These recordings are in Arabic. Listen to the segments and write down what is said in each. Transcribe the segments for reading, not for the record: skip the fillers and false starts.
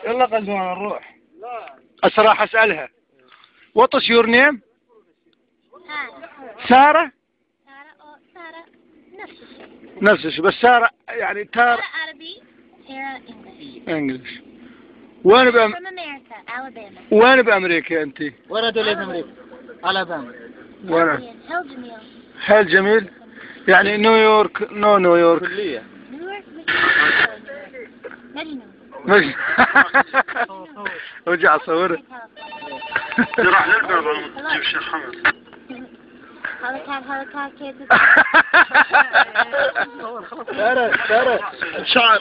يلا غزوان نروح. راح اسألها. What is your name؟ سارة؟ سارة نفس الشيء. نفس الشيء بس سارة يعني سارة عربي، سارة انجلش. وين وين بأمريكا انت؟ وين دولة أمريكا؟ ألاباما. وين؟ حيل جميل. حيل جميل؟ يعني نيويورك؟ نيويورك. كلية. نيويورك مجنون. رجع صور. راح للباب تجيب شيخ حمد. هلا كيف سارة شعر.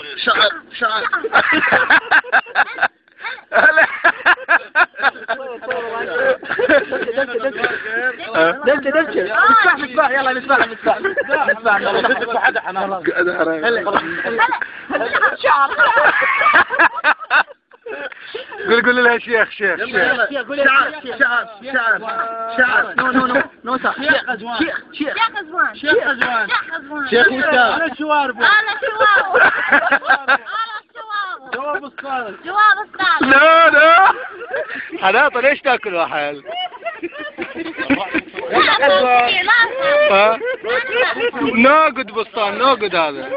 مسبح يلا مسبح. قول لها شيخ. شعر. نو صح. شيخ غزوان. شيخ وسام. جواب الصالح. لا حلاطة ليش تاكلوا حال؟ ناقد بسطان ناقد هذا.